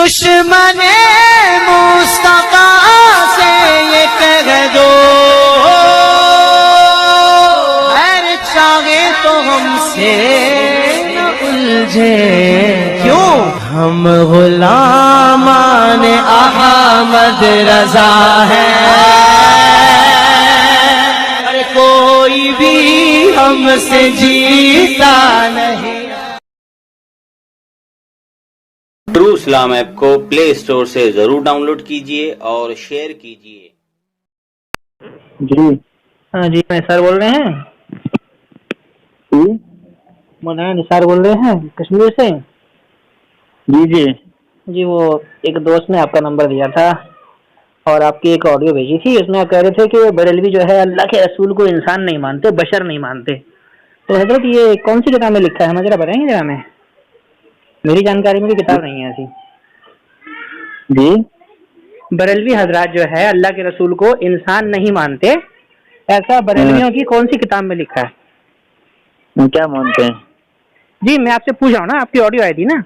दुश्मन मुस्तफा से ये कह दो, अगर चाहे तो हमसे न उलझे, क्यों हम गुलामान अहमद रजा है, अरे कोई भी हमसे जीता नहीं। ट्रू इस्लाम ऐप को प्ले स्टोर से जरूर डाउनलोड कीजिए और शेयर कीजिए। जी हाँ जी, मैं सर बोल रहे हैं। मौलाना निसार बोल रहे हैं कश्मीर से। जी जी जी, वो एक दोस्त ने आपका नंबर दिया था और आपकी एक ऑडियो भेजी थी। उसमें आप कह रहे थे कि बरेलवी जो है अल्लाह के रसूल को इंसान नहीं मानते, बशर नहीं मानते। तो हजरत ये कौन सी किताब में लिखा है, हमें जरा बताएंगे जरा। हमें मेरी जानकारी में कोई किताब नहीं है ऐसी। जी बरेलवी हजरात जो है अल्लाह के रसूल को इंसान नहीं मानते, ऐसा बरेलवियों की कौन सी किताब में लिखा है? क्या मानते हैं? जी मैं आपसे पूछ रहा हूँ ना, आपकी ऑडियो आई थी ना,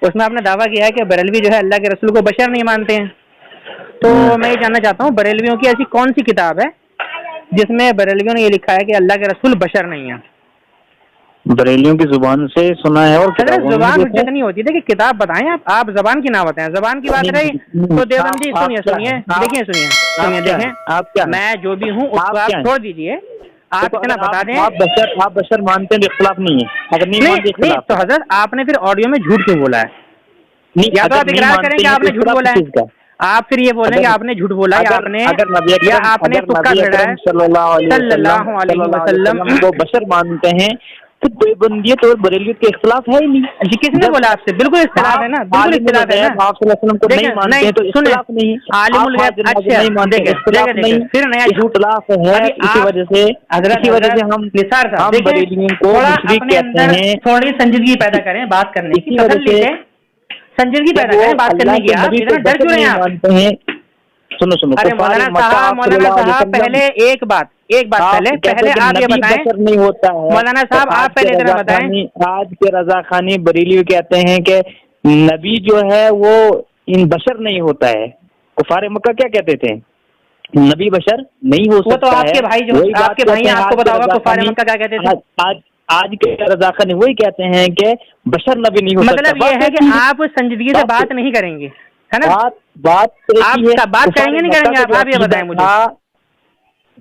उसमें आपने दावा किया है कि बरेलवी जो है अल्लाह के रसूल को बशर नहीं मानते हैं। तो मैं ये जानना चाहता हूँ बरेलवियों की ऐसी कौन सी किताब है जिसमें बरेलवियों ने ये लिखा है कि अल्लाह के रसूल बशर नहीं है? बरेलियों की जुबान से सुना है। और जुबान हुज्जत नहीं होती थी कि किताब बताएं आप जबान की ना बताएं। जबान की बात रही तो देवबंद जी सुनिए देखिए देखें, आप क्या, मैं जो भी हूँ उसको आप छोड़ दीजिए। आप इतना बता दें, आप बशर मानते हैं, इख्तिलाफ नहीं है। अगर नहीं मानते तो हजरत आपने फिर ऑडियो में झूठ क्यों बोला है? या तो आप इकरार करें कि आपने झूठ बोला है, आप फिर ये बोलें कि आपने झूठ बोला या आपने तुक्का छेड़ा है। सल्लल्लाहु अलैहि वसल्लम वो बशर मानते हैं तो देवबंदियत और बरेलियत के इख्तिलाफ है ही नहीं। जी किसने बोला आपसे? बिल्कुल इख्तिलाफ है ना, बिल्कुल इख्तिलाफ है ना। आप सल्लल्लाहु अलैहि वसल्लम को नहीं मानते हैं तो इख्तिलाफ नहीं। आलिमुल गैब नहीं मानते, इख्तिलाफ नहीं, फिर नया इख्तिलाफ है। इसी वजह से हम निसार साहब बरेलियों को मुशरिक कहते हैं। थोड़ी संजीदगी पैदा करें बात करने की, संजीदगी पैदा करें बात करने की। आप इतना डर क्यों रहे हैं? मानते हैं, सुनो अरे मौलाना साहब पहले एक बात पहले आप ये बताएं। नहीं होता है मौलाना साहब आप पहले इतना बताएं। आज के रजा खानी बरेली कहते हैं कि नबी जो है वो इन बशर नहीं होता है। कुफार मक्का क्या कहते थे? नबी बशर नहीं हो सकता। वो तो आपके भाई जो आपके भाई हैं, आपको पता होगा कुफार मक्का क्या कहते थे। आज के रजा खानी वही कहते हैं कि बशर नबी नहीं हो सकता। मतलब ये है कि आप संजीदगी से बात नहीं करेंगे, है ना? बात करेंगे नहीं करेंगे आप ये बताएं मुझे।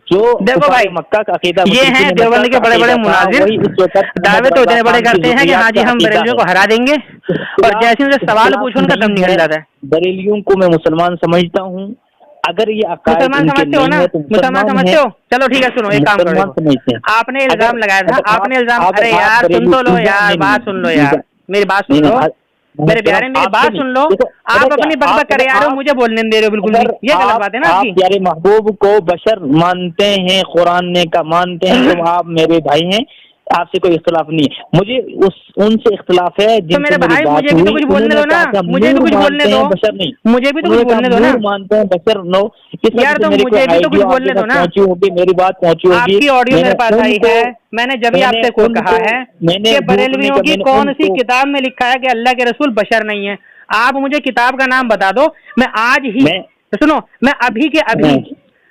जो देखो भाई मक्का का अकीदा ये हैं देवबंद के बड़े बड़े मुनाजिर, दावे तो इतने बड़े करते हैं कि हाँ जी हम बरेलियों को हरा देंगे, और जैसे उनसे सवाल पूछो उनका दम निकल जाता है। बरेलियों को मैं मुसलमान समझता हूँ। अगर ये मुसलमान समझते हो ना, मुसलमान समझते हो? चलो ठीक है, सुनो एक काम करो। आपने इल्जाम लगाया था, आपने इल्जाम, अरे यार सुन तो लो यार, बात सुन लो यार, मेरी बात सुन लो मेरे प्यारे, मेरी बात सुन लो। आप अपनी बकबक करे यार, मुझे बोलने दे रहे हो बिल्कुल भी, ये गलत बात है ना आपकी। प्यारे महबूब को बशर मानते हैं, कुरान ने का मानते हैं, तो आप मेरे भाई हैं, आपसे कोई इख्तिलाफ नहीं है। मुझे उनसे इख्तिलाफ है तो मेरे भाई मुझे भी तो कुछ बोलने दो ना, मुझे भी कुछ बोलने दो, बशर नहीं, मुझे भी तो कुछ बोलने दो ना। मानते हैं बशर नो यार, तो मुझे भी तो कुछ बोलने दो ना। पहुंची होगी मेरी बात, पहुंची होगी। आपकी ऑडियो मेरे पास आई है, मैंने जब भी आपसे कोई कहा है कि बरेलवियों की कौन सी किताब में लिखा है कि अल्लाह के रसूल बशर नहीं है। आप मुझे किताब का नाम बता दो, मैं आज ही सुनो, मैं अभी के अभी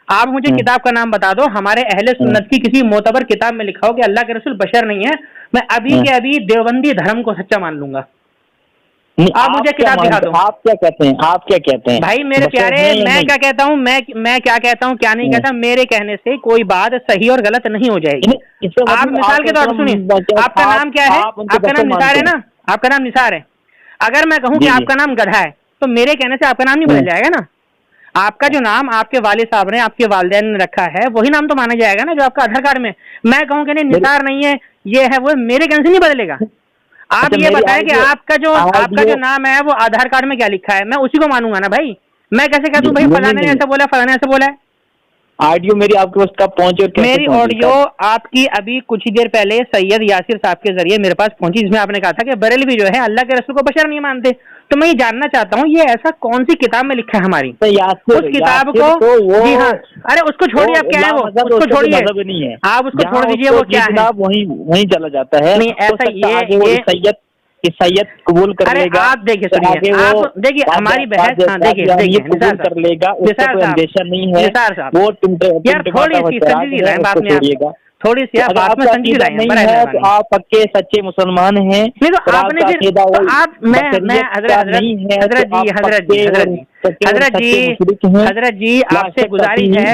आप मुझे किताब का नाम बता दो, हमारे अहले सुन्नत की किसी मोतबर किताब में लिखा हो कि अल्लाह के रसूल बशर नहीं है, मैं अभी के अभी देवबंदी धर्म को सच्चा मान लूंगा। आप मुझे किताब दिखा दो। आप क्या कहते हैं? आप क्या कहते हैं? भाई मेरे प्यारे, मैं क्या कहता हूँ, मैं क्या कहता हूँ क्या नहीं कहता, मेरे कहने से कोई बात सही और गलत नहीं हो जाएगी। आप मिसाल के तौर पर सुनिए, आपका नाम क्या है? आपका नाम निसार है ना? आपका नाम निसार है। अगर मैं कहूँ कि आपका नाम गधा है तो मेरे कहने से आपका नाम नहीं बदल जाएगा ना। आपका जो नाम आपके वालिद साहब ने, आपके वालिदैन ने रखा है, वही नाम तो माना जाएगा ना जो आपका आधार कार्ड में। मैं कहूँ कि नहीं निसार नहीं है, ये है, वो मेरे कहने से नहीं बदलेगा। आप ये बताएं कि आपका जो नाम है वो आधार कार्ड में क्या लिखा है, मैं उसी को मानूंगा ना भाई। मैं कैसे कह दूं भाई फलाने ने ऐसा बोला, फलाने ऐसा बोला है। ऑडियो मेरी आपके पास कब पहुंची? मेरी ऑडियो आपकी अभी कुछ ही देर पहले सैयद यासिर साहब के जरिए मेरे पास पहुंची, जिसमें आपने कहा था कि बरेलवी जो है अल्लाह के रसूल को बशर नहीं मानते। तो मैं ये जानना चाहता हूँ ये ऐसा कौन सी किताब में लिखा है हमारी? उस किताब को जी हाँ, अरे उसको छोड़िए, आप क्या है वो, उसको छोड़िए, आप उसको छोड़ दीजिए, वो क्या है वहीं चला जाता है। नहीं ऐसा ये ईसाइयत कबूल कर अरे लेगा, आप देखिए, सुनिए, आप देखिए हमारी बहस, हाँ देखिए कबूल कर लेगा, उसका कोई अंदेशा नहीं है, वो यार थोड़ी सी संजीदा लाएं बात में, आप थोड़ी सी आप बात में संजीदा लाएं, नहीं है तो आप पक्के सच्चे मुसलमान हैं। नहीं तो आपने फिर तो आप मैं हजरत जी आपसे गुजारिश है,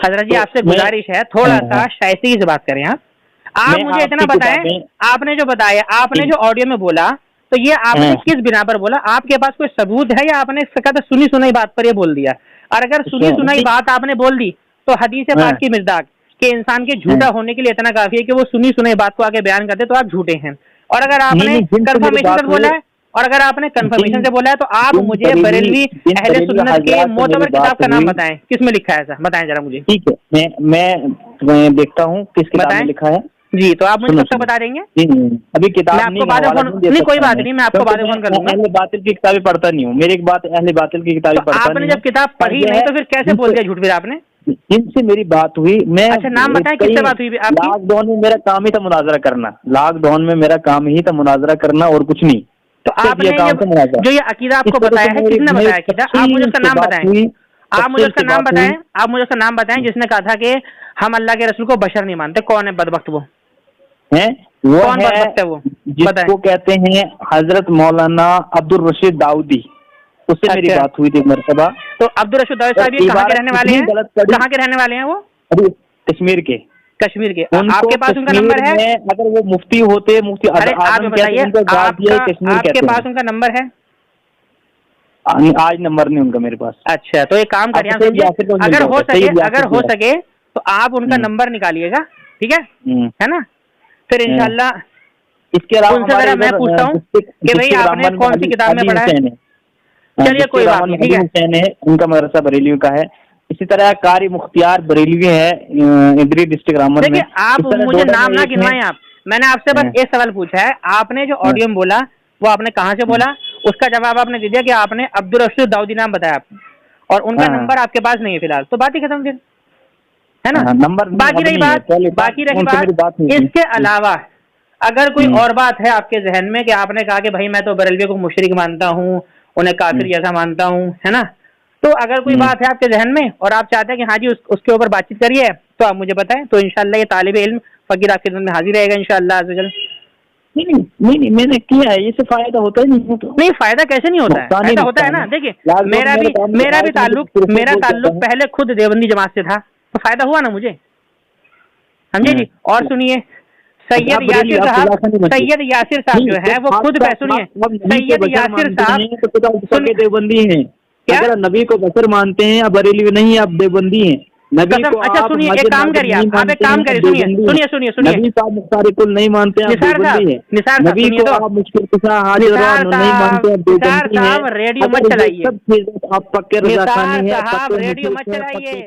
हजरत जी आपसे गुजारिश है, थोड़ा सा शाइस्ती से बात करें। आप मुझे इतना बताएं, आपने जो बताया, आपने जो ऑडियो में बोला, तो ये आपने किस बिना पर बोला? आपके पास कोई सबूत है या आपने सुनी सुनाई बात पर ये बोल दिया? और अगर सुनी सुनाई बात आपने बोल दी तो हदीस पाक की मिर्दाक कि इंसान के झूठा होने के लिए इतना काफी है कि वो सुनी सुनाई बात को आगे बयान करते, तो आप झूठे हैं। और अगर आपने कंफर्मेशन से बोला है, और अगर आपने कंफर्मेशन से बोला है, तो आप मुझे बरेलवी अहले सुन्नत के मोतबर किताब का नाम बताएं, किसमें लिखा है ऐसा, बताएं जरा मुझे। ठीक है, मैं देखता हूँ किस किताब में लिखा है जी, तो आप मुझे कब तक बता देंगे? अभी किताब आपको बाद में फोन नहीं, कोई बात नहीं, मैं आपको बाद में फोन कर दूंगा। अहले बातिल की किताबें पढ़ता नहीं हूँ, मेरी एक बात, अहले बातिल की किताबें पढ़ता नहीं। आपने जब किताब पढ़ी नहीं तो फिर कैसे बोल दिया झूठ? फिर आपने जिनसे मेरी बात हुई, मैं अच्छा नाम बताएं किससे बात हुई आपकी? लॉकडाउन में मेरा काम ही था मुनाजरा करना, लॉकडाउन में मेरा काम ही था मुनाजरा करना और कुछ नहीं। तो आपने जो ये अकीदा आपको बताया है, किसने बताया अकीदा? आप मुझे उसका नाम बताएं, आप मुझे उसका नाम बताएं, आप मुझे उसका नाम बताएं जिसने कहा था कि हम अल्लाह के रसूल को बशर नहीं मानते। कौन है बदबख्त वो? हैं वो कौन बदबख्त है वो? जिसको कहते हैं हजरत मौलाना अब्दुल रशीद दाऊदी, उससे मेरी बात हुई थी मरतबा। तो अब्दुल रशीद दाऊदी साहब ये कहाँ के रहने वाले हैं? कहाँ के रहने वाले हैं वो? अभी कश्मीर के। कश्मीर के। आपके पास उनका नंबर है? अगर वो मुफ्ती होते, मुफ्ती अरे आप बताइए, आपके पास उनका नंबर है? आज नंबर नहीं उनका मेरे पास। अच्छा, तो एक काम करिए, अगर हो सके तो आप उनका नंबर निकालिएगा, ठीक है ना? फिर इंशाल्लाह इसके अलावा उनसे जरा मैं पूछता हूँ कि भाई आपने कौन सी किताब में पढ़ा है? चलिए कोई बात नहीं, ठीक है। उनका मदरसा बरेली का है। इसी तरह कारी मुख्तियार बरेली है इधरी डिस्ट्रिक्ट रामबन में। देखिए आप मुझे नाम ना गिनवाएं आप, मैंने आपसे बस एक सवाल पूछा है। आपने जो ऑडियो में बोला वो आपने कहाँ से बोला, उसका जवाब आपने दे दिया कि आपने अब्दुल रशीद दाऊदी नाम बताया आपने, और उनका नंबर आपके पास नहीं है फिलहाल, तो बात ही खत्म फिर, है ना? नंबर बाकी रही बात इसके अलावा अगर कोई और बात है आपके जहन में कि आपने कहा कि भाई मैं तो बरेलवी को मुशरिक मानता हूँ, उन्हें काफिर जैसा मानता हूँ, है ना? तो अगर कोई बात है आपके जहन में और आप चाहते हैं कि हाँ जी उसके ऊपर बातचीत करिए, तो आप मुझे बताएं, तो इंशाल्लाह ये तालिब इल्म फकीर आपके में हाजिर रहेगा इंशाल्लाह अज़्ज़वजल। नहीं मैंने किया है, इससे फायदा होता ही नहीं। तो नहीं, फायदा कैसे नहीं होता है? फायदा होता है ना। देखिए मेरा भी ताल्लुक पहले खुद देवबंदी जमात से था, तो फायदा हुआ ना मुझे, समझे जी? और सुनिए, सैयद यासिर साहब जो है वो खुद, सुनिए, सैयद यासिर साहब देवबंदी हैं। अगर नबी को बशर मानते हैं, अब बरेली नहीं, आप देवबंदी हैं। नबी को अच्छा सुनिए, एक काम करिए आप एक काम करिए, सुनिए नबी साहब मुख्तार कुल नहीं मानते हैं, निसार साहब सुनिए, तो आप मुश्किल के साथ हाजिर नहीं मानते हैं, देवबंदी हैं। रेडियो मत चलाइए, सब चीजें आप पक्के रज़ाखानी हैं, रेडियो मत चलाइए।